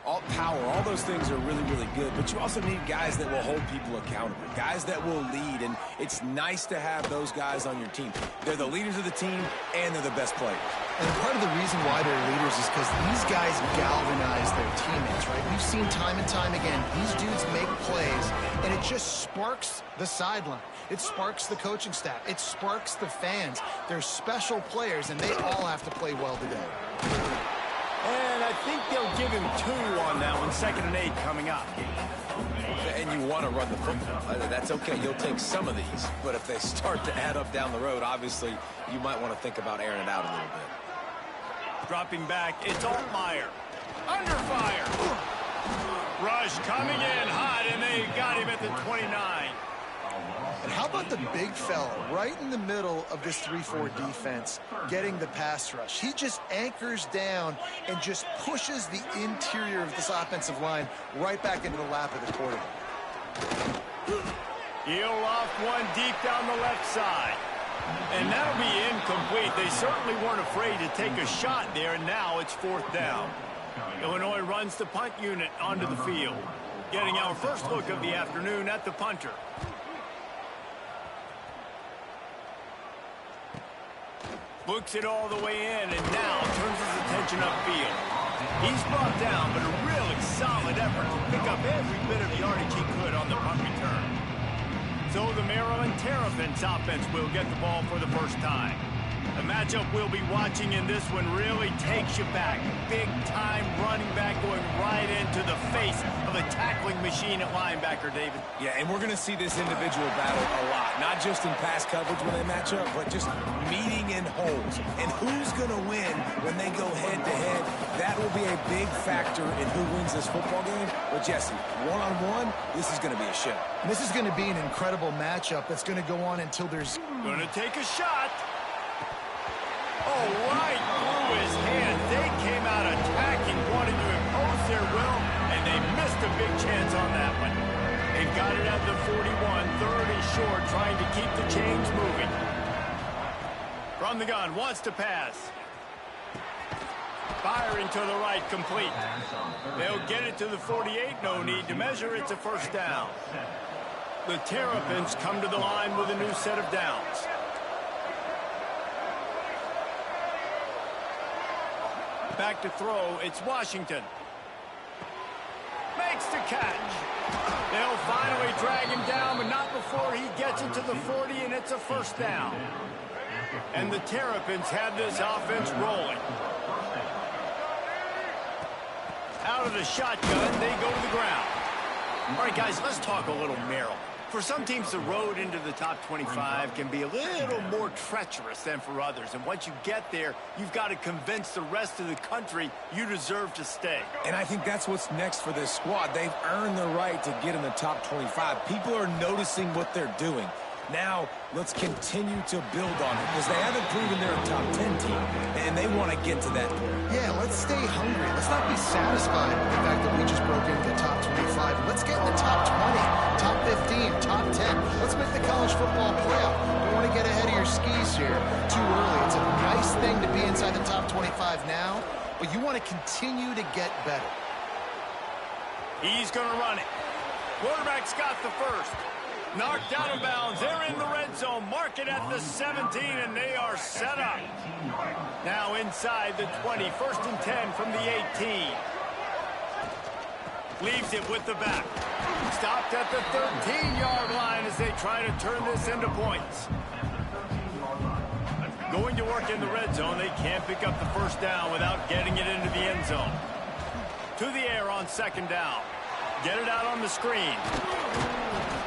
all power, all those things are really, really good. But you also need guys that will hold people accountable, guys that will lead. And it's nice to have those guys on your team. They're the leaders of the team, and they're the best players. And part of the reason why they're leaders is because these guys galvanize their teammates, right? We've seen time and time again, these dudes make plays, and it just sparks the sideline. It sparks the coaching staff. It sparks the fans. They're special players, and they all have to play well today. And I think they'll give him 2 on that one. 2nd and 8 coming up. And you want to run the football. That's okay. You'll take some of these. But if they start to add up down the road, obviously, you might want to think about airing it out a little bit. Dropping back, it's Altmaier. Under fire. Rush coming in hot, and they got him at the 29. And how about the big fella right in the middle of this 3-4 defense getting the pass rush? He just anchors down and just pushes the interior of this offensive line right back into the lap of the quarterback. He'll loft one deep down the left side. And that'll be incomplete. They certainly weren't afraid to take a shot there, and now it's 4th down. Illinois runs the punt unit onto the field. Getting our first look of the afternoon at the punter. Books it all the way in, and now turns his attention upfield. He's brought down, but a really solid effort to pick up every bit of yardage he could on the punt return. So the Maryland Terrapins offense will get the ball for the first time. The matchup we'll be watching in this one really takes you back. Big-time running back going right into the face of a tackling machine at linebacker, David. Yeah, and we're going to see this individual battle a lot. Not just in pass coverage when they match up, but just meeting in holes. And who's going to win when they go head-to-head? That will be a big factor in who wins this football game. But, Jesse, one-on-one, this is going to be a show. And this is going to be an incredible matchup that's going to go on until there's... Going to take a shot. Oh, right through his hand. They came out attacking, wanting to impose their will, and they missed a big chance on that one. They've got it at the 41, 30 short, trying to keep the chains moving. From the gun, wants to pass. Firing to the right, complete. They'll get it to the 48, no need to measure, it's a first down. The Terrapins come to the line with a new set of downs. Back to throw, it's Washington. Makes the catch. They'll finally drag him down, but not before he gets it to the 40, and it's a first down. And the Terrapins have this offense rolling. Out of the shotgun, they go to the ground. All right, guys, let's talk a little Maryland. For some teams, the road into the top 25 can be a little more treacherous than for others. And once you get there, you've got to convince the rest of the country you deserve to stay. And I think that's what's next for this squad. They've earned the right to get in the top 25. People are noticing what they're doing. Now, let's continue to build on it because they haven't proven they're a top 10 team, and they want to get to that point. Yeah, let's stay hungry. Let's not be satisfied with the fact that we just broke into the top 25. Let's get in the top 20, top 15, top 10. Let's make the college football playoff. Don't want to get ahead of your skis here too early. It's a nice thing to be inside the top 25 now, but you want to continue to get better. He's going to run it. Quarterback's got the first. Knocked out of bounds. They're in the red zone. Mark it at the 17, and they are set up. Now inside the 20. 1st and 10 from the 18. Leaves it with the back. Stopped at the 13-yard line as they try to turn this into points. Going to work in the red zone. They can't pick up the first down without getting it into the end zone. To the air on 2nd down. Get it out on the screen.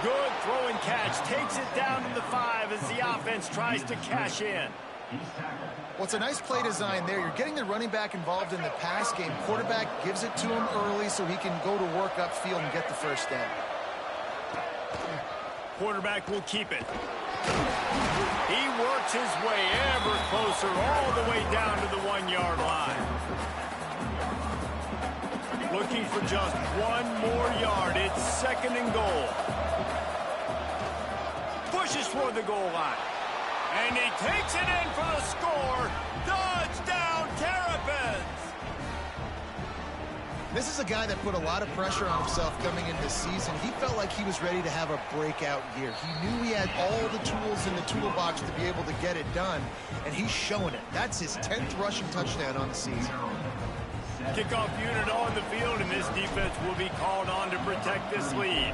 Good throw and catch. Takes it down to the 5 as the offense tries to cash in. Well, it's a nice play design there. You're getting the running back involved in the pass game. Quarterback gives it to him early so he can go to work upfield and get the first down. Quarterback will keep it. He works his way ever closer all the way down to the 1-yard line. Looking for just one more yard. It's 2nd and goal. Pushes toward the goal line. And he takes it in for the score. Touchdown, Terrapins! This is a guy that put a lot of pressure on himself coming into this season. He felt like he was ready to have a breakout year. He knew he had all the tools in the toolbox to be able to get it done, and he's showing it. That's his 10th rushing touchdown on the season. Kickoff unit on the field, and this defense will be called on to protect this lead.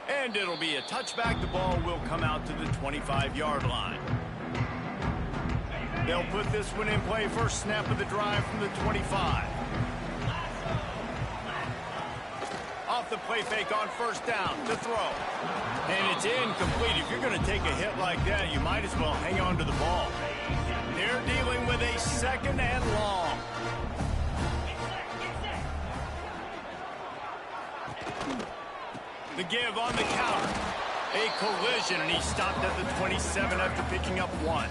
And it'll be a touchback. The ball will come out to the 25-yard line. They'll put this one in play. First snap of the drive from the 25. Off the play fake on first down to throw. And it's incomplete. If you're going to take a hit like that, you might as well hang on to the ball. They're dealing with a second and long. The give on the counter. A collision, and he stopped at the 27 after picking up 1.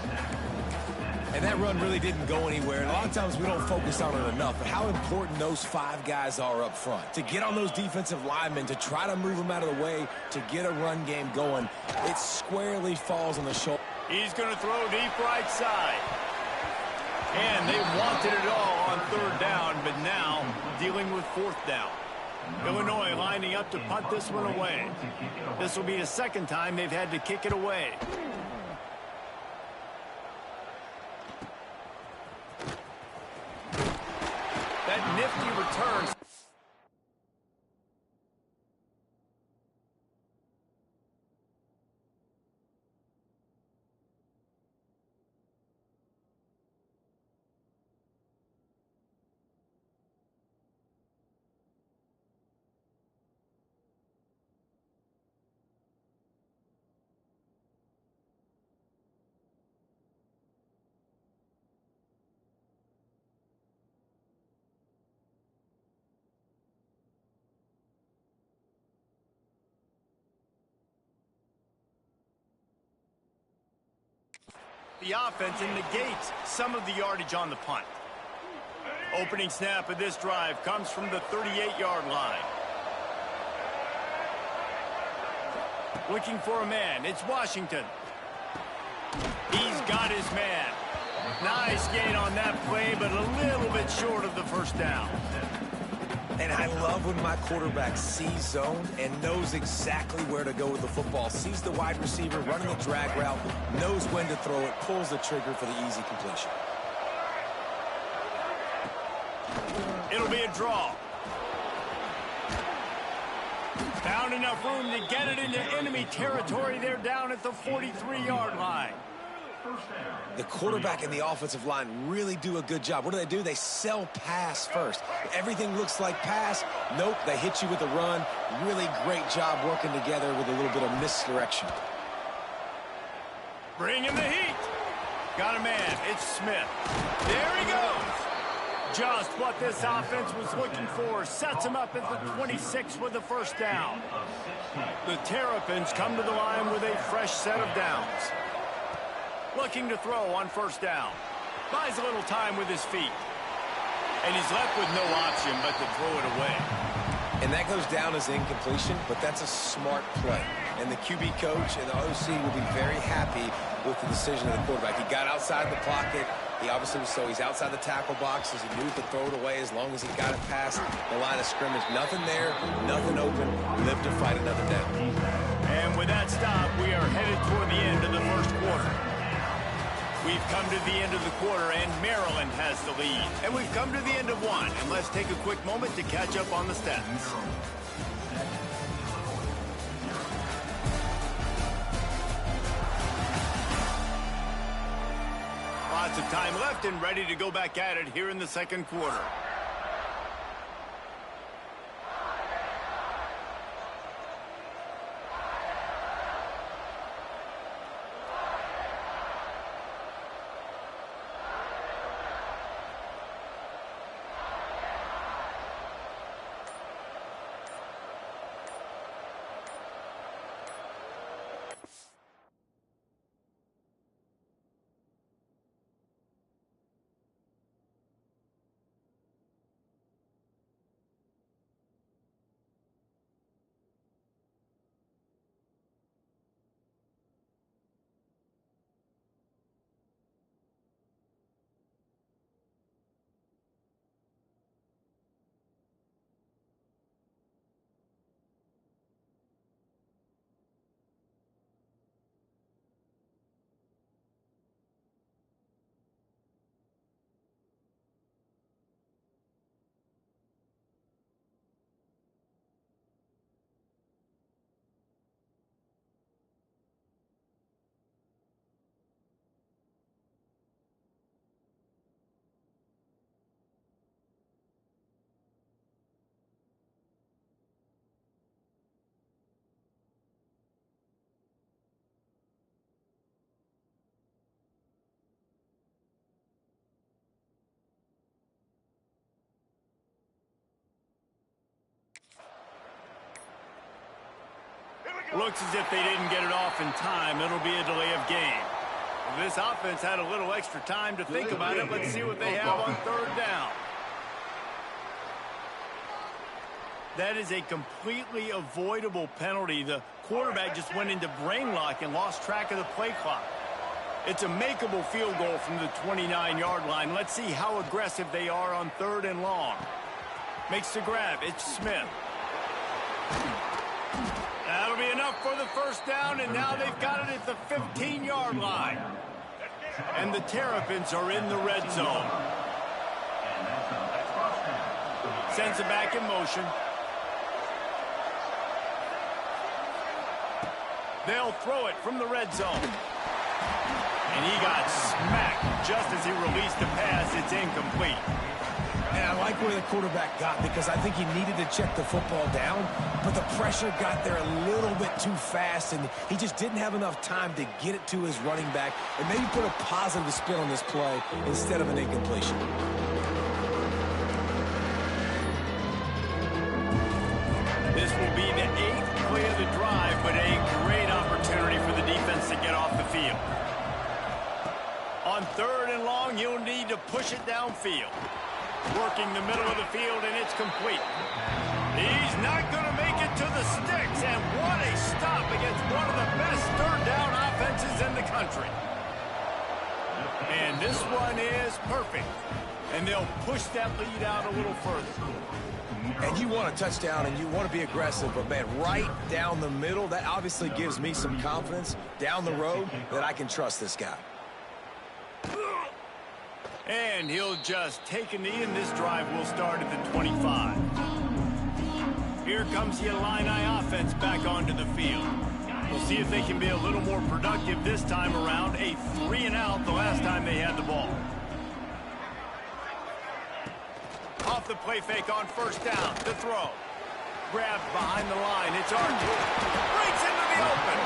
And that run really didn't go anywhere. And a lot of times we don't focus on it enough, but how important those 5 guys are up front. To get on those defensive linemen, to try to move them out of the way, to get a run game going, it squarely falls on the shoulder. He's going to throw deep right side. And they wanted it all on third down, but now dealing with fourth down. Illinois lining up to punt this one away. This will be the second time they've had to kick it away. That nifty return. The offense and negates some of the yardage on the punt. Opening snap of this drive comes from the 38-yard line. Looking for a man. It's Washington. He's got his man. Nice gain on that play, but a little bit short of the first down. And I love when my quarterback sees zone and knows exactly where to go with the football. Sees the wide receiver running the drag route, knows when to throw it, pulls the trigger for the easy completion. It'll be a draw. Found enough room to get it into enemy territory. They're down at the 43-yard line. The quarterback and the offensive line really do a good job. What do? They sell pass first. Everything looks like pass. Nope, they hit you with a run. Really great job working together with a little bit of misdirection. Bringing the heat. Got a man. It's Smith. There he goes. Just what this offense was looking for. Sets him up at the 26 with the first down. The Terrapins come to the line with a fresh set of downs. Looking to throw on first down. Buys a little time with his feet. And he's left with no option but to throw it away. And that goes down as incompletion, but that's a smart play. And the QB coach and the OC will be very happy with the decision of the quarterback. He got outside the pocket. He obviously was he's outside the tackle box as he knew to throw it away as long as he got it past the line of scrimmage. Nothing there, nothing open. Live to fight another down. And with that stop, we are headed toward the end of the first quarter. We've come to the end of the quarter, and Maryland has the lead. And we've come to the end of one. And let's take a quick moment to catch up on the stats. Lots of time left and ready to go back at it here in the second quarter. Looks as if they didn't get it off in time. It'll be a delay of game. Well, this offense had a little extra time to think about it. Let's see what they have on third down. That is a completely avoidable penalty. The quarterback just went into brain lock and lost track of the play clock. It's a makeable field goal from the 29-yard line. Let's see how aggressive they are on third and long. Makes the grab. It's Smith. That'll be enough for the first down, and now they've got it at the 15-yard line. And the Terrapins are in the red zone. Sends it back in motion. They'll throw it from the red zone. And he got smacked just as he released the pass. It's incomplete. And I like where the quarterback got because I think he needed to check the football down, but the pressure got there a little bit too fast, and he just didn't have enough time to get it to his running back and maybe put a positive spin on this play instead of an incompletion. This will be the 8th play of the drive, but a great opportunity for the defense to get off the field. On third and long, you'll need to push it downfield. Working the middle of the field, and it's complete. He's not going to make it to the sticks, and what a stop against one of the best third down offenses in the country. And this one is perfect, and they'll push that lead out a little further. And you want a touchdown, and you want to be aggressive, but, man, right down the middle, that obviously gives me some confidence down the road that I can trust this guy. And he'll just take a knee, and this drive will start at the 25. Here comes the Illini offense back onto the field. We'll see if they can be a little more productive this time around. A 3-and-out the last time they had the ball. Off the play fake on first down. The throw. Grabbed behind the line. It's R2. Breaks into the open.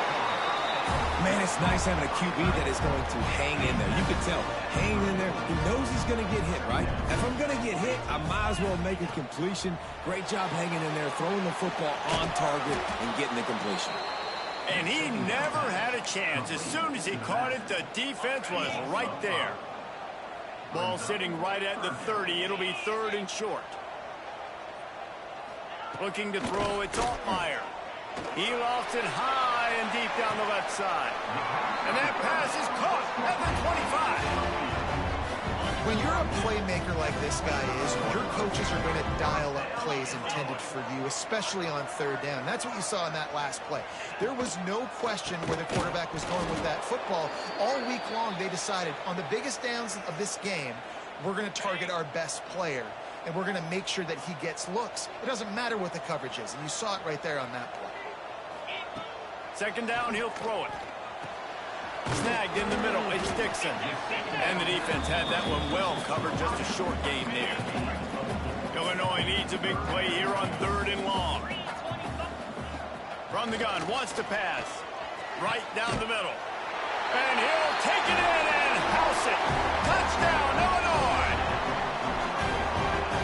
Man, it's nice having a QB that is going to hang in there. You can tell, hanging in there, he knows he's going to get hit, right? If I'm going to get hit, I might as well make a completion. Great job hanging in there, throwing the football on target and getting the completion. And he never had a chance. As soon as he caught it, the defense was right there. Ball sitting right at the 30. It'll be third and short. Looking to throw, it's Altmaier. He lofts it high and deep down the left side. And that pass is caught at the 25. When you're a playmaker like this guy is, your coaches are going to dial up plays intended for you, especially on third down. That's what you saw in that last play. There was no question where the quarterback was going with that football. All week long, they decided on the biggest downs of this game, we're going to target our best player, and we're going to make sure that he gets looks. It doesn't matter what the coverage is, and you saw it right there on that play. Second down, he'll throw it. Snagged in the middle, it's Dixon. And the defense had that one well covered, just a short gain there. Illinois needs a big play here on third and long. From the gun, wants to pass. Right down the middle. And he'll take it in and house it. Touchdown, Illinois!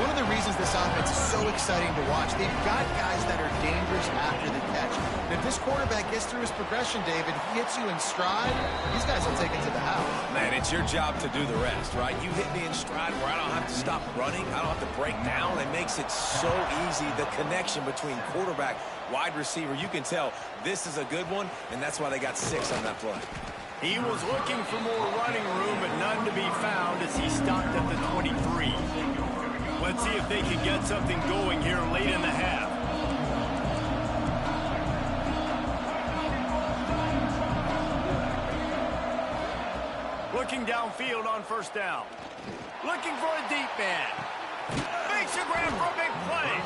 One of the reasons this offense is so exciting to watch, they've got guys that are dangerous after the catch. And if this quarterback gets through his progression, David, he hits you in stride, these guys will take it to the house. Man, it's your job to do the rest, right? You hit me in stride where I don't have to stop running. I don't have to break down. It makes it so easy, the connection between quarterback, wide receiver. You can tell this is a good one, and that's why they got 6 on that play. He was looking for more running room, but none to be found as he stopped at the 23. Let's see if they can get something going here late in the half. Looking downfield on first down. Looking for a deep man. Makes a grab for a big play.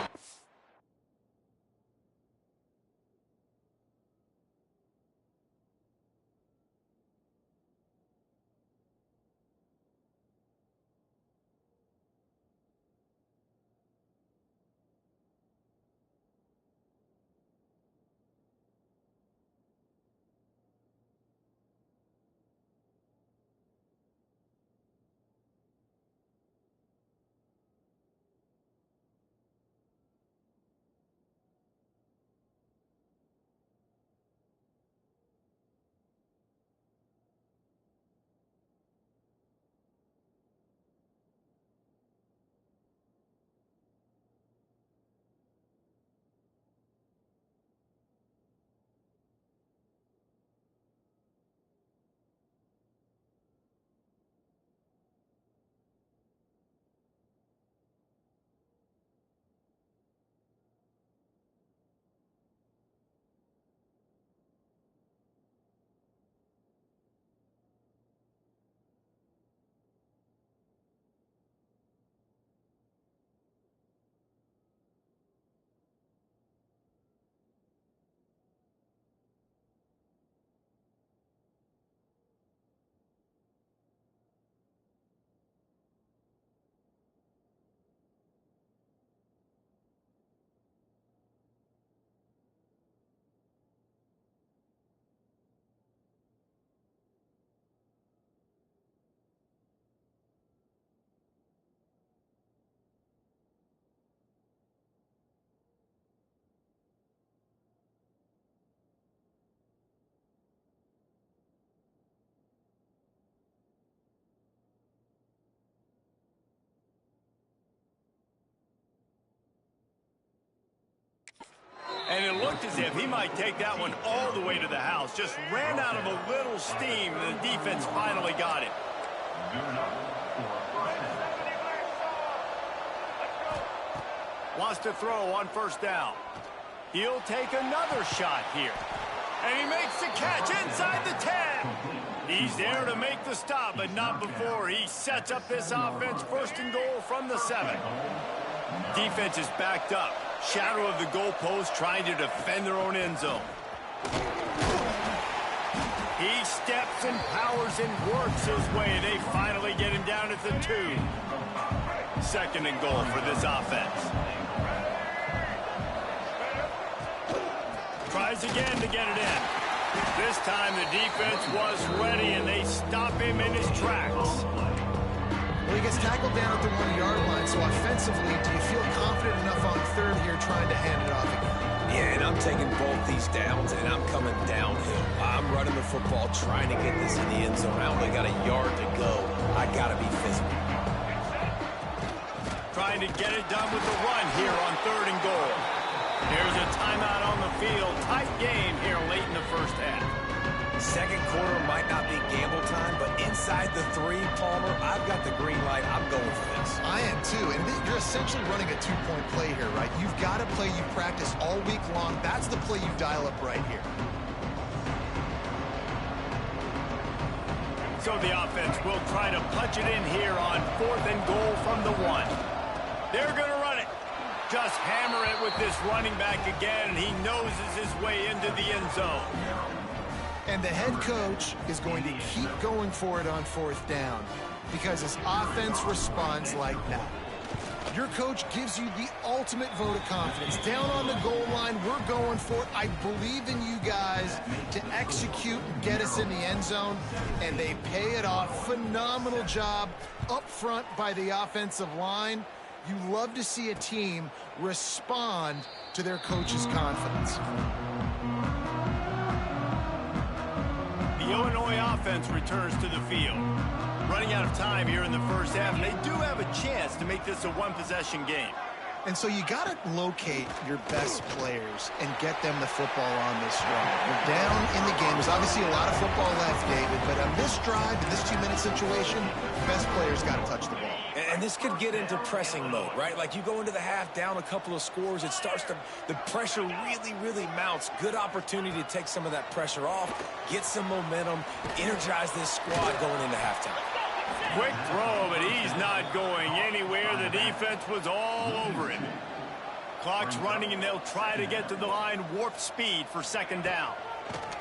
looked as if he might take that one all the way to the house. Just ran out of a little steam, and the defense finally got it. Wants to throw on first down. He'll take another shot here. And he makes the catch inside the 10. He's there to make the stop, but not before he sets up this offense first and goal from the 7. Defense is backed up. Shadow of the goalpost trying to defend their own end zone. He steps and powers and works his way. They finally get him down at the 2. Second and goal for this offense. Tries again to get it in. This time the defense was ready, and they stop him in his tracks. Well, he gets tackled down at the 1-yard line, so offensively, do you feel confident enough on third here trying to hand it off again? Yeah, and I'm taking both these downs, and I'm coming downhill. I'm running the football, trying to get this in the end zone. I only got a yard to go. I got to be physical. Trying to get it done with the run here on third and goal. There's a timeout on the field. Tight game here late in the first half. Second quarter might not be gamble time, but inside the 3, Palmer, I've got the green light. I'm going for this. I am too, and you're essentially running a 2-point play here, right? You've got to play you practice all week long. That's the play you dial up right here. So the offense will try to punch it in here on fourth and goal from the 1. They're going to run it. Just hammer it with this running back again, and he noses his way into the end zone. And the head coach is going to keep going for it on fourth down because his offense responds like that. Your coach gives you the ultimate vote of confidence. Down on the goal line, we're going for it. I believe in you guys to execute and get us in the end zone, and they pay it off. Phenomenal job up front by the offensive line. You love to see a team respond to their coach's confidence. The Illinois offense returns to the field. Running out of time here in the first half, and they do have a chance to make this a one-possession game. And so you got to locate your best players and get them the football on this drive. We're down in the game. There's obviously a lot of football left, David, but on this drive, in this 2-minute situation, best players got to touch the ball. And this could get into pressing mode, right? Like you go into the half down a couple of scores, it starts to, the pressure really mounts. Good opportunity to take some of that pressure off, get some momentum, energize this squad going into halftime. Quick throw, but he's not going anywhere. The defense was all over him. Clock's running, and they'll try to get to the line. Warp speed for second down.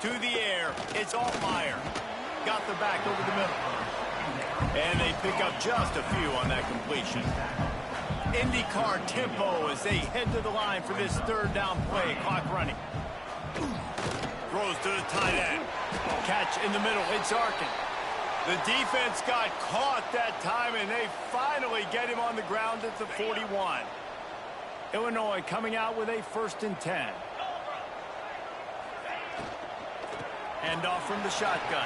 To the air, it's Altmaier. Got the back over the middle. And they pick up just a few on that completion. IndyCar tempo as they head to the line for this third down play. Clock running. Throws to the tight end. Catch in the middle. It's Arkin. The defense got caught that time, and they finally get him on the ground at the 41. Illinois coming out with a 1st and 10. Hand off from the shotgun.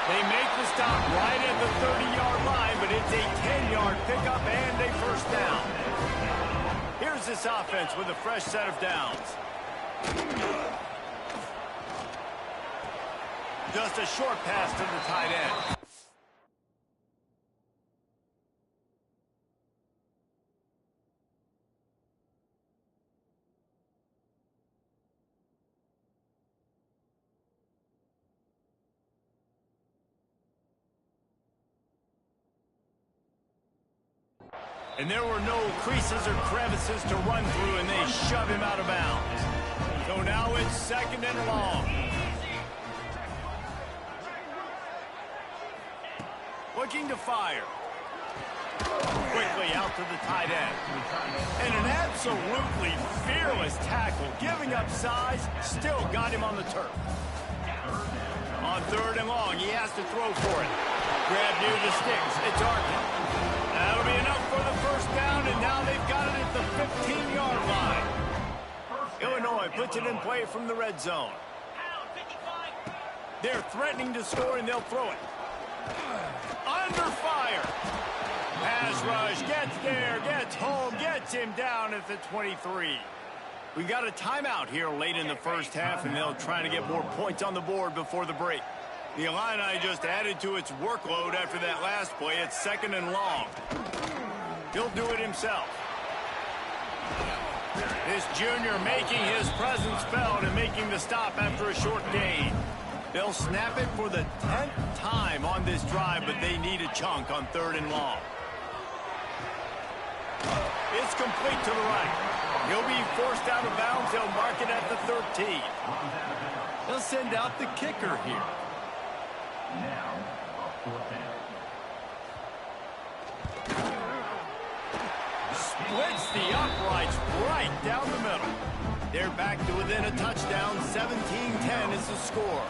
They make the stop right at the 30-yard line, but it's a 10-yard pickup and a first down. Here's this offense with a fresh set of downs. Just a short pass to the tight end. And there were no creases or crevices to run through, and they shove him out of bounds. So now it's 2nd and long. Looking to fire. Quickly out to the tight end. And an absolutely fearless tackle. Giving up size, still got him on the turf. On 3rd and long, he has to throw for it. Grab near the sticks. It's Arkin. That'll be enough for the first down, and now they've got it at the 15-yard line. Illinois puts it in play from the red zone. They're threatening to score, and they'll throw it. Under fire. Pass rush, gets there, gets home, gets him down at the 23. We've got a timeout here late in the first half, and they'll try to get more points on the board before the break. The Illini just added to its workload after that last play. It's 2nd and long. He'll do it himself. This junior making his presence felt and making the stop after a short gain. They'll snap it for the 10th time on this drive, but they need a chunk on 3rd and long. It's complete to the right. He'll be forced out of bounds. They'll mark it at the 13. They'll send out the kicker here. Splits the uprights right down the middle. They're back to within a touchdown. 17-10 is the score.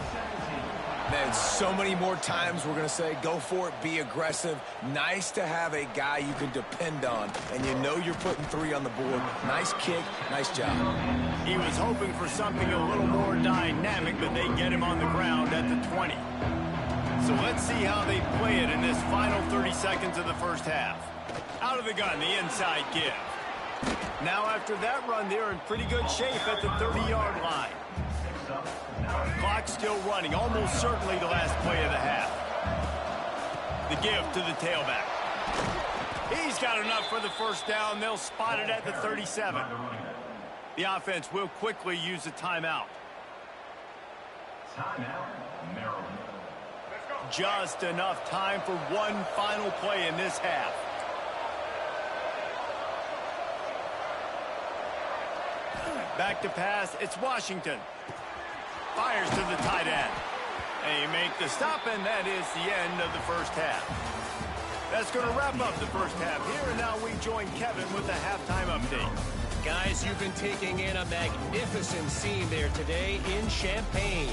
Man, so many more times we're going to say, go for it, be aggressive. Nice to have a guy you can depend on, and you know you're putting 3 on the board. Nice kick, nice job. He was hoping for something a little more dynamic, but they get him on the ground at the 20. So let's see how they play it in this final 30 seconds of the first half. Out of the gun, the inside give. Now after that run, they're in pretty good shape at the 30-yard line. Clock still running, almost certainly the last play of the half. The give to the tailback. He's got enough for the first down. They'll spot it at the 37. The offense will quickly use a timeout. Just enough time for one final play in this half. Back to pass, it's Washington. Fires to the tight end. They make the stop, and that is the end of the first half. That's going to wrap up the first half here, and now we join Kevin with the halftime update. Guys, you've been taking in a magnificent scene there today in Champaign.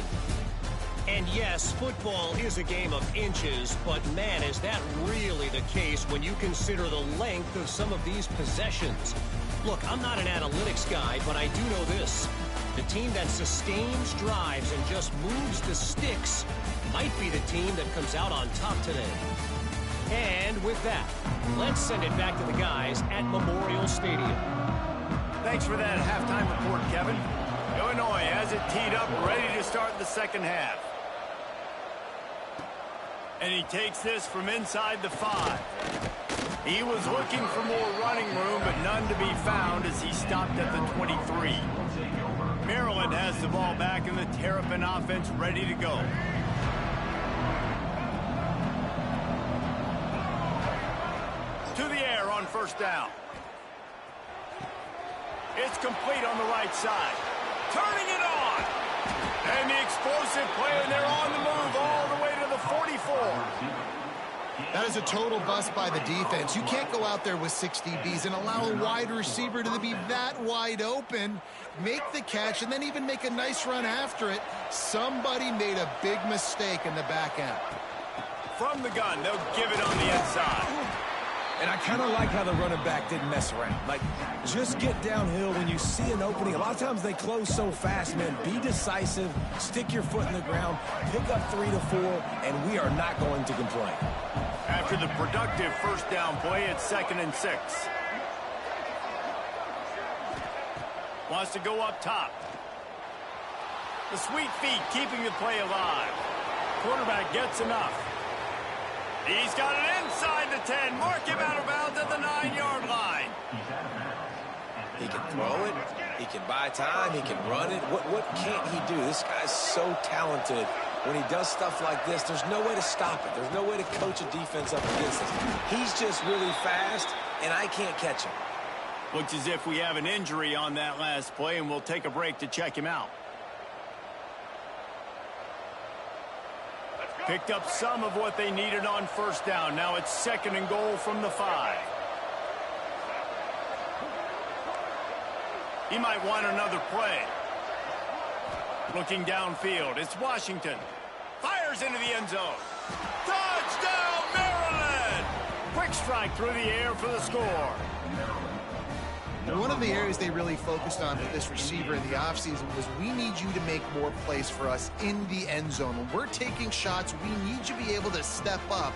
And yes, football is a game of inches, but man, is that really the case when you consider the length of some of these possessions. Look, I'm not an analytics guy, but I do know this. The team that sustains drives and just moves the sticks might be the team that comes out on top today. And with that, let's send it back to the guys at Memorial Stadium. Thanks for that halftime report, Kevin. Illinois has it teed up, ready to start the second half. And he takes this from inside the 5. He was looking for more running room, but none to be found as he stopped at the 23. Maryland has the ball back, and the Terrapin offense ready to go. To the air on first down. It's complete on the right side. Turning it on. And the explosive play, and they're on the move all the way to the 44. That is a total bust by the defense. You can't go out there with 6 DBs and allow a wide receiver to be that wide open, make the catch, and then even make a nice run after it. Somebody made a big mistake in the back end. From the gun, they'll give it on the inside. And I kind of like how the running back didn't mess around. Like, just get downhill when you see an opening. A lot of times they close so fast, man. Be decisive, stick your foot in the ground, pick up 3 to 4, and we are not going to complain. After the productive first down play, it's 2nd and 6. Wants to go up top. The sweet feet keeping the play alive. Quarterback gets enough. He's got it inside the 10. Mark him out of bounds at the 9-yard line. He can throw it. He can buy time. He can run it. What can't he do? This guy's so talented. When he does stuff like this, there's no way to stop it. There's no way to coach a defense up against this. He's just really fast, and I can't catch him. Looks as if we have an injury on that last play, and we'll take a break to check him out. Picked up some of what they needed on first down. Now it's 2nd and goal from the 5. He might want another play. Looking downfield, it's Washington. Fires into the end zone. Touchdown, Maryland! Quick strike through the air for the score. One of the areas they really focused on with this receiver in the offseason was we need you to make more plays for us in the end zone. When we're taking shots, we need you to be able to step up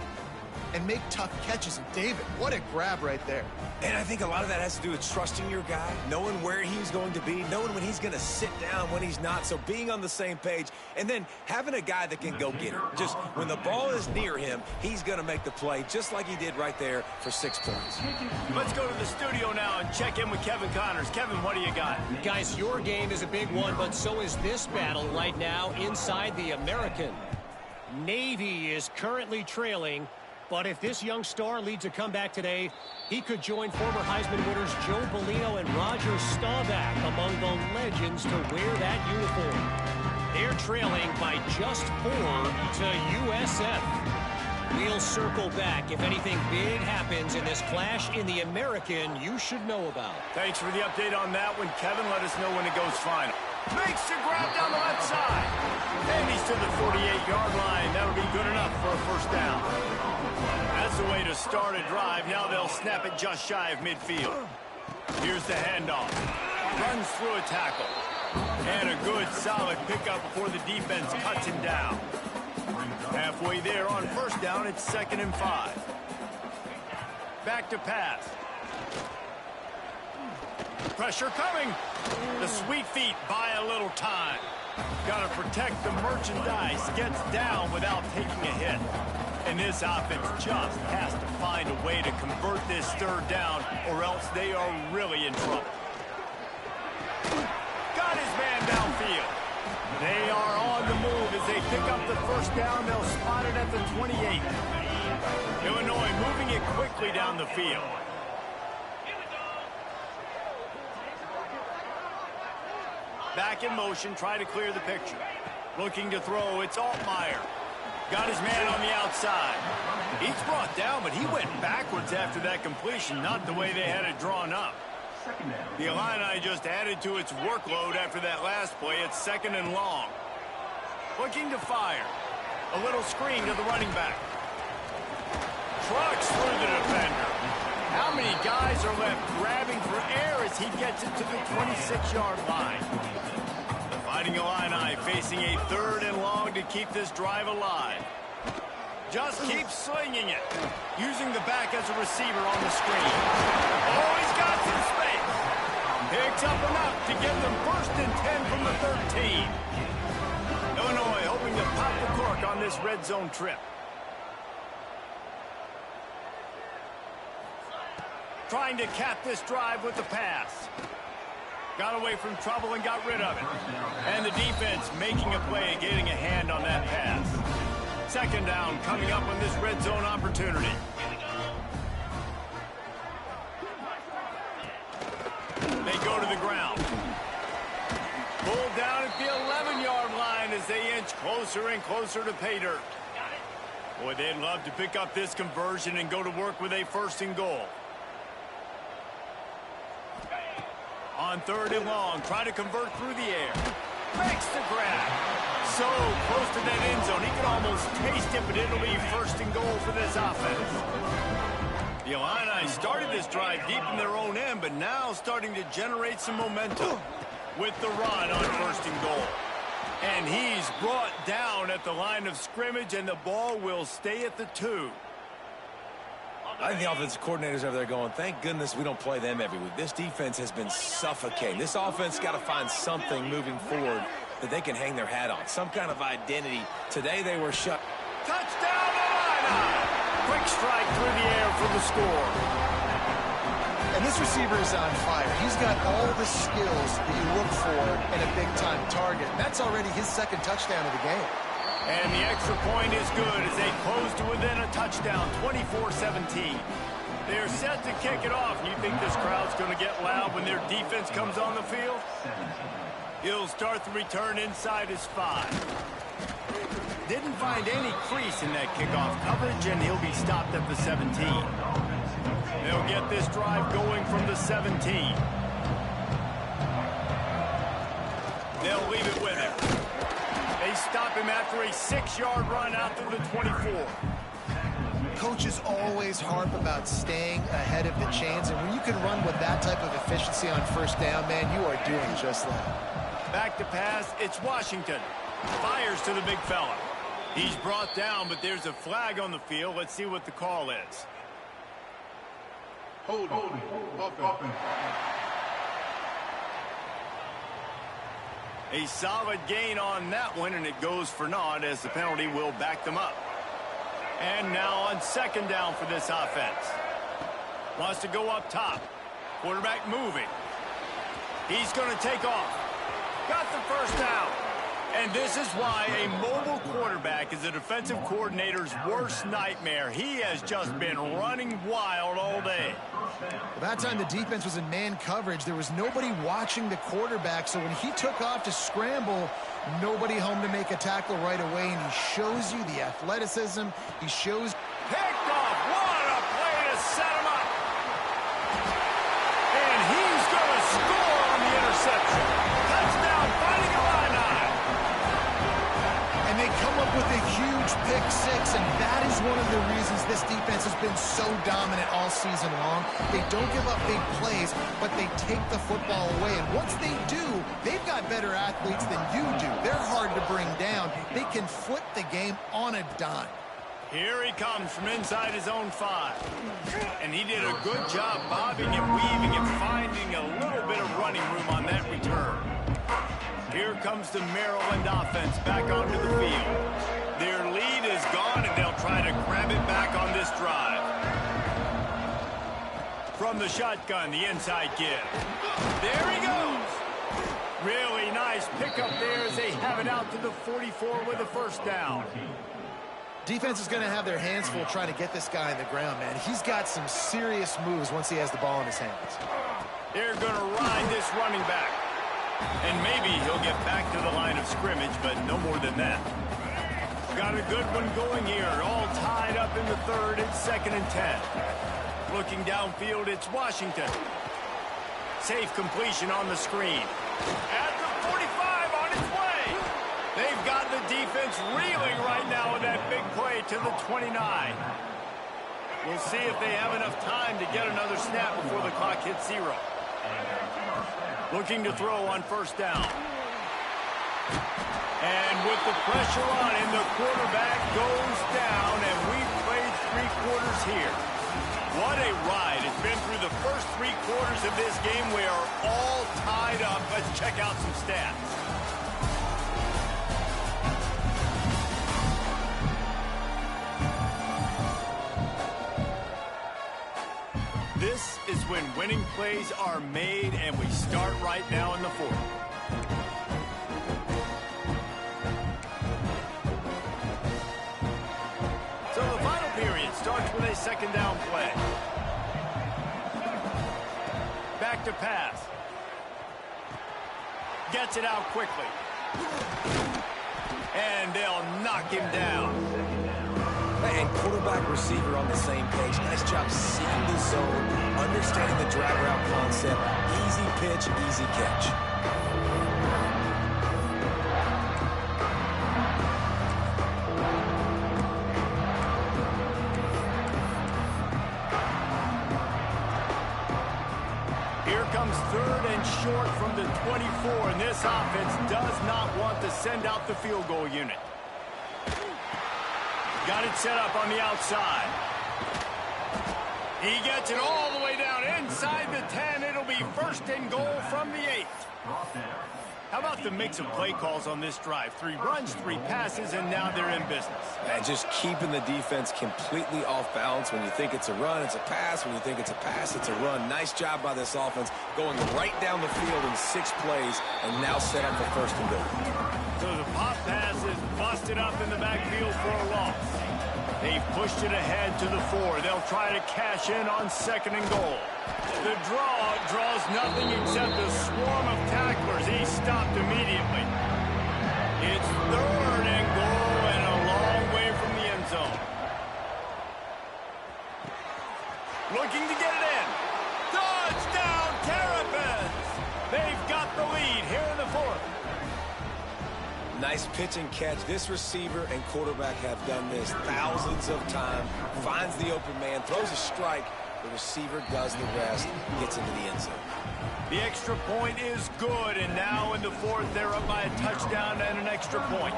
and make tough catches. And David, what a grab right there. And I think a lot of that has to do with trusting your guy, knowing where he's going to be, knowing when he's going to sit down, when he's not. So being on the same page, and then having a guy that can go get it. Just when the ball is near him, he's going to make the play, just like he did right there for 6 points. Let's go to the studio now and check in with Kevin Connors. Kevin, what do you got? Guys, your game is a big one, but so is this battle right now inside the American. Navy is currently trailing, but if this young star leads a comeback today, he could join former Heisman winners Joe Bellino and Roger Staubach among the legends to wear that uniform. They're trailing by just 4 to USF. We'll circle back if anything big happens in this clash in the American you should know about. Thanks for the update on that one, Kevin. Let us know when it goes final. Makes the grab down the left side. And he's to the 48-yard line. That'll be good enough for a first down. That's the way to start a drive. Now they'll snap it just shy of midfield. Here's the handoff. Runs through a tackle. And a good, solid pickup before the defense cuts him down. Halfway there on first down, it's 2nd and 5. Back to pass. Pressure coming. The sweet feet buy a little time. Got to protect the merchandise. Gets down without taking a hit. And this offense just has to find a way to convert this 3rd down, or else they are really in trouble. Got his man downfield. They are on the move as they pick up the first down. They'll spot it at the 28. Illinois moving it quickly down the field. Back in motion, try to clear the picture. Looking to throw, it's Altmaier. Got his man on the outside. He's brought down, but he went backwards after that completion, not the way they had it drawn up. The Illini just added to its workload after that last play. It's 2nd and long. Looking to fire. A little screen to the running back. Trucks through the defender. How many guys are left grabbing for air as he gets it to the 26-yard line? The Fighting Illini facing a 3rd and long to keep this drive alive. Just keep slinging it. Using the back as a receiver on the screen. Oh, he's got some space. Picks up enough to give them 1st and 10 from the 13. Illinois hoping to pop the cork on this red zone trip. Trying to cap this drive with the pass. Got away from trouble and got rid of it. And the defense making a play, getting a hand on that pass. 2nd down coming up on this red zone opportunity. They go to the ground. Pulled down at the 11-yard line as they inch closer and closer to pay dirt. Boy, they'd love to pick up this conversion and go to work with a 1st and goal. On 3rd and long, try to convert through the air. Makes the grab. So close to that end zone, he could almost taste it, but it'll be 1st and goal for this offense. The Illini started this drive deep in their own end, but now starting to generate some momentum with the run on 1st and goal. And he's brought down at the line of scrimmage, and the ball will stay at the 2. I think the offensive coordinators over there going, thank goodness we don't play them every week. This defense has been suffocating. This offense got to find something moving forward that they can hang their hat on, some kind of identity. Today they were shut. Touchdown, Illini! Quick strike through the air for the score. And this receiver is on fire. He's got all the skills that you look for in a big-time target. That's already his 2nd touchdown of the game. And the extra point is good as they close to within a touchdown, 24-17. They're set to kick it off. You think this crowd's going to get loud when their defense comes on the field? He'll start the return inside his 5. Didn't find any crease in that kickoff coverage, and he'll be stopped at the 17. They'll get this drive going from the 17. They'll leave it with him. They stop him after a 6-yard run out to the 24. Coaches always harp about staying ahead of the chains, and when you can run with that type of efficiency on 1st down, man, you are doing just that. Back to pass, it's Washington. Fires to the big fella. He's brought down, but there's a flag on the field. Let's see what the call is. Hold it. A solid gain on that one, and it goes for naught as the penalty will back them up. And now on second down for this offense. Wants to go up top. Quarterback moving. He's going to take off. Got the first down. And this is why a mobile quarterback is a defensive coordinator's worst nightmare. He has just been running wild all day. Well, that time the defense was in man coverage. There was nobody watching the quarterback, so when he took off to scramble, nobody home to make a tackle right away, and he shows you the athleticism. He shows... Picked off. What a play to set him up. And he's going to score on the interception. Touchdown, fighting Illini. And they come up with a huge pick six, and that is one of the reasons this defense has been so dominant all season long. They don't give up big plays, but they take the football away. And once they do, they've got better athletes than you do. They're hard to bring down. They can flip the game on a dime. Here he comes from inside his own 5. And he did a good job bobbing and weaving and finding a little bit of running room on that return. Here comes the Maryland offense back onto the field. Their lead is gone, and they'll try to grab it back on this drive. From the shotgun, the inside give. There he goes. Really nice pickup there as they have it out to the 44 with a first down. Defense is going to have their hands full trying to get this guy on the ground, man. He's got some serious moves once he has the ball in his hands. They're going to ride this running back. And maybe he'll get back to the line of scrimmage, but no more than that. Got a good one going here. All tied up in the third. It's 2nd and 10. Looking downfield, it's Washington. Safe completion on the screen. At the 45 on its way. They've got the defense reeling right now with that big play to the 29. We'll see if they have enough time to get another snap before the clock hits 0. Looking to throw on first down. And with the pressure on him, the quarterback goes down, and we've played 3 quarters here. What a ride. It's been through the first 3 quarters of this game. We are all tied up. Let's check out some stats. This is when winning plays are made, and we start right now in the 4th. So the final period starts with a 2nd down play. Back to pass. Gets it out quickly. And they'll knock him down. And quarterback receiver on the same page. Nice job seeing the zone, understanding the drag route concept. Easy pitch, easy catch. Here comes 3rd and short from the 24, and this offense does not want to send out the field goal unit. Got it set up on the outside. He gets it all the way down inside the 10. It'll be 1st and goal from the 8. How about the mix of play calls on this drive? 3 runs, 3 passes, and now they're in business. And just keeping the defense completely off balance. When you think it's a run, it's a pass. When you think it's a pass, it's a run. Nice job by this offense going right down the field in 6 plays and now set up for 1st and goal. So the pop pass is busted up in the backfield for a loss. They've pushed it ahead to the 4. They'll try to cash in on 2nd and goal. The draw draws nothing except a swarm of tacklers. He stopped immediately. It's 3rd and goal and a long way from the end zone. Looking to get it in. Touchdown, Terps! They've got the lead here in the 4th. Nice pitch and catch. This receiver and quarterback have done this thousands of times. Finds the open man, throws a strike. The receiver does the rest, gets into the end zone. The extra point is good, and now in the 4th, they're up by a touchdown and an extra point.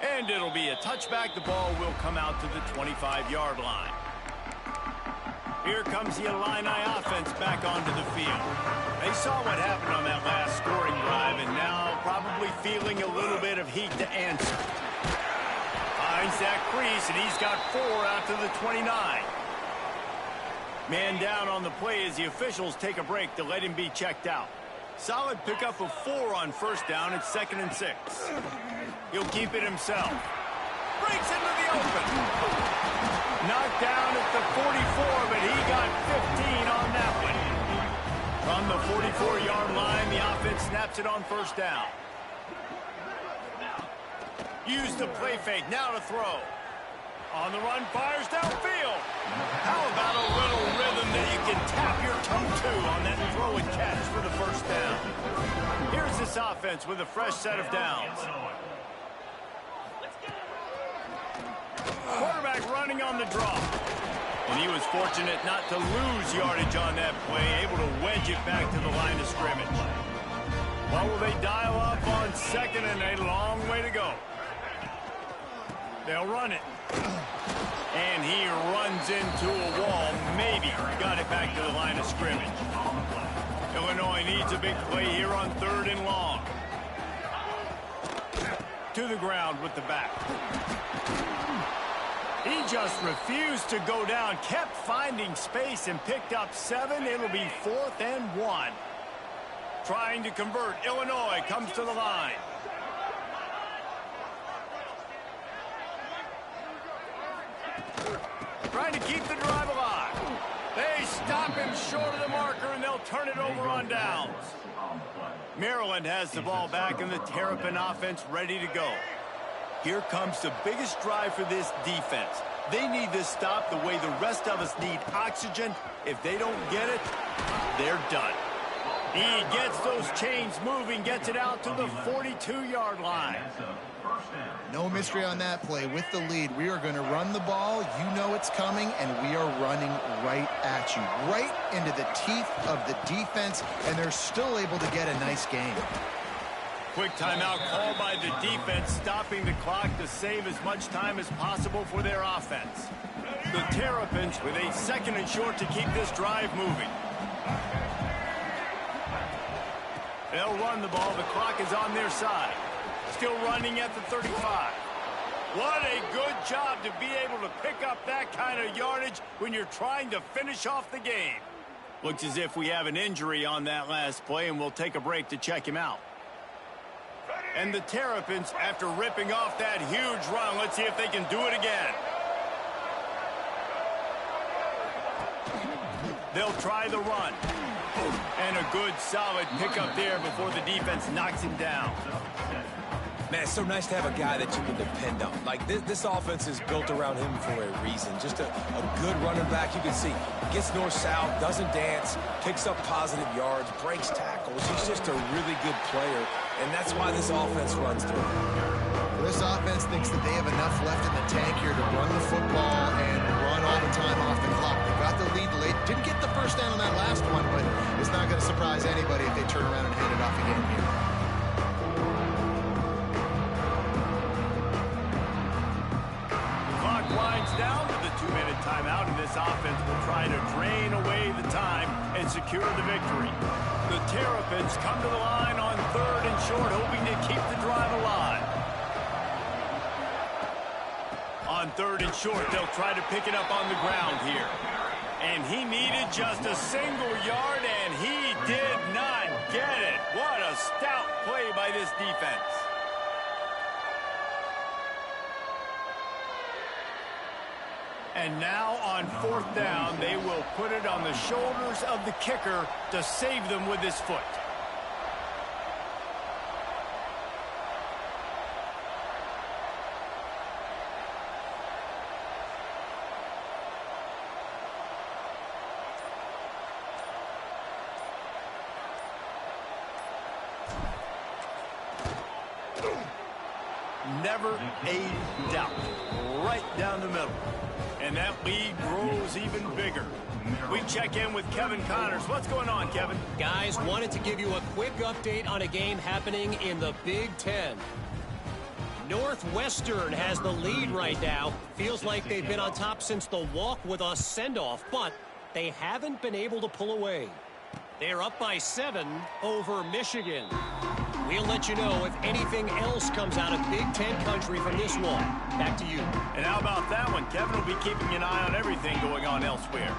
And it'll be a touchback. The ball will come out to the 25-yard line. Here comes the Illini offense back onto the field. They saw what happened on that last scoring drive, and now probably feeling a little bit of heat to answer. Finds that crease, and he's got 4 out to the 29. Man down on the play as the officials take a break to let him be checked out. Solid pickup of 4 on first down. It's 2nd and 6. He'll keep it himself. Breaks into the open. Knocked down at the 44, but he got 15 on that one. From the 44-yard line, the offense snaps it on first down. Use the play fake, now to throw. On the run, fires downfield. How about a little rhythm that you can tap your toe to on that throw and catch for the first down? Here's this offense with a fresh set of downs. Quarterback running on the draw. And he was fortunate not to lose yardage on that play, able to wedge it back to the line of scrimmage. What will they dial up on 2nd and a long way to go? They'll run it. And he runs into a wall. Maybe got it back to the line of scrimmage. Illinois needs a big play here on 3rd and long. To the ground with the back. He just refused to go down, kept finding space and picked up 7. It'll be 4th and 1. Trying to convert. Illinois comes to the line. Trying to keep the drive alive. They stop him short of the marker, and they'll turn it over on downs. Maryland has the ball back, and the Terrapin offense ready to go. Here comes the biggest drive for this defense. They need this stop the way the rest of us need oxygen. If they don't get it, they're done. He gets those chains moving, gets it out to the 42-yard line. No mystery on that play. With the lead, we are going to run the ball. You know it's coming, and we are running right at you, right into the teeth of the defense, and they're still able to get a nice game. Quick timeout called by the defense, stopping the clock to save as much time as possible for their offense. The Terrapins with a 2nd and short to keep this drive moving. They'll run the ball. The clock is on their side. Still running at the 35. What a good job to be able to pick up that kind of yardage when you're trying to finish off the game. Looks as if we have an injury on that last play, and we'll take a break to check him out. And the Terrapins, after ripping off that huge run, let's see if they can do it again. They'll try the run. And a good, solid pickup there before the defense knocks him down. Man, it's so nice to have a guy that you can depend on. Like, this offense is built around him for a reason. Just a good running back. You can see, gets north-south, doesn't dance, picks up positive yards, breaks tackles. He's just a really good player, and that's why this offense runs through. This offense thinks that they have enough left in the tank here to run the football and run all the time off the clock. They got the lead late. Didn't get the first down on that last one, but it's not going to surprise anybody if they turn around and hand it off again here. Winds down to the 2-minute timeout, and this offense will try to drain away the time and secure the victory. The Terrapins come to the line on 3rd and short, hoping to keep the drive alive. On 3rd and short, they'll try to pick it up on the ground here. And he needed just a single yard, and he did not get it. What a stout play by this defense. And now on 4th down, they will put it on the shoulders of the kicker to save them with his foot. never a doubt. Right down the middle. And that lead grows even bigger. We check in with Kevin Connors. What's going on, Kevin? Guys, wanted to give you a quick update on a game happening in the Big Ten. Northwestern has the lead right now. Feels like they've been on top since the walk with us send-off, but they haven't been able to pull away. They're up by 7 over Michigan. We'll let you know if anything else comes out of Big Ten country from this one. Back to you. And how about that one? Kevin will be keeping an eye on everything going on elsewhere.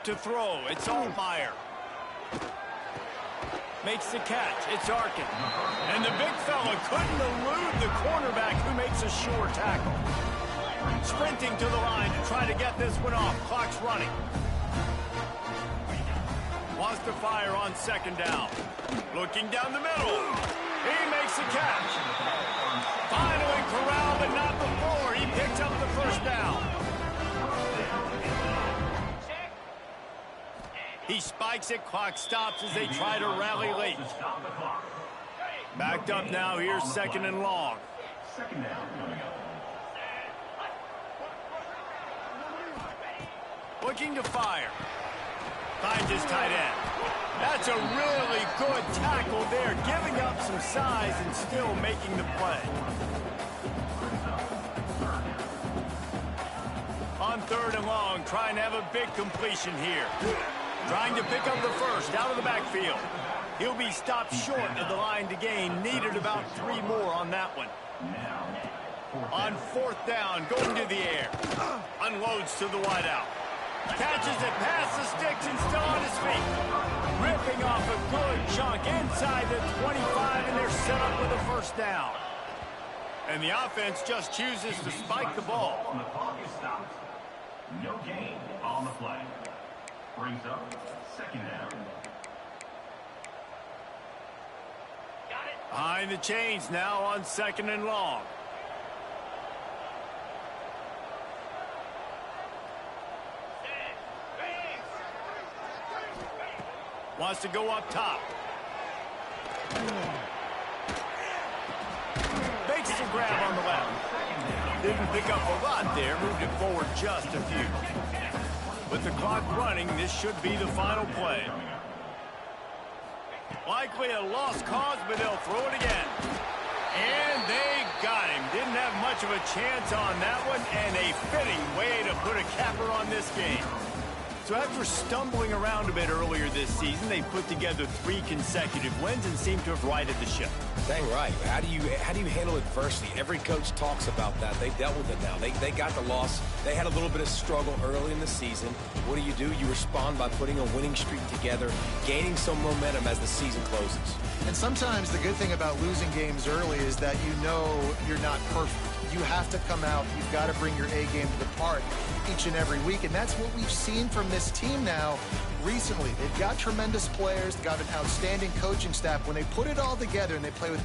To throw, it's Altmaier. Makes the catch, it's Arkin. And the big fella couldn't elude the cornerback who makes a sure tackle. Sprinting to the line to try to get this one off. Clock's running. Wants to fire on second down. Looking down the middle. He makes the catch. Finally corralled, but not before. He picks up the first down. He spikes it. Clock stops as they try to rally late. Backed up now. Here's second and long. Looking to fire. Finds his tight end. That's a really good tackle there, giving up some size and still making the play. On third and long, trying to have a big completion here. Trying to pick up the first out of the backfield. He'll be stopped short of the line to gain. Needed about 3 more on that one. On fourth down, going to the air. Unloads to the wideout. Catches it past the sticks and still on his feet. Ripping off a good chunk inside the 25, and they're set up with a first down. And the offense just chooses to spike the ball. The clock is stopped. No gain on the play. Brings up second down. Behind the chains now on second and long. Wants to go up top. Makes the grab on the left. Didn't pick up a lot there. Moved it forward just a few. With the clock running, this should be the final play. Likely a lost cause, but they'll throw it again. And they got him. Didn't have much of a chance on that one, and a fitting way to put a capper on this game. So after stumbling around a bit earlier this season, they put together 3 consecutive wins and seem to have righted the ship. Dang right. How do you handle adversity? Every coach talks about that. They dealt with it now. They got the loss. They had a little bit of struggle early in the season. What do? You respond by putting a winning streak together, gaining some momentum as the season closes. And sometimes the good thing about losing games early is that you know you're not perfect. You have to come out. You've got to bring your A game to the park each and every week. And that's what we've seen from this team now recently. They've got tremendous players. They've got an outstanding coaching staff. When they put it all together and they play with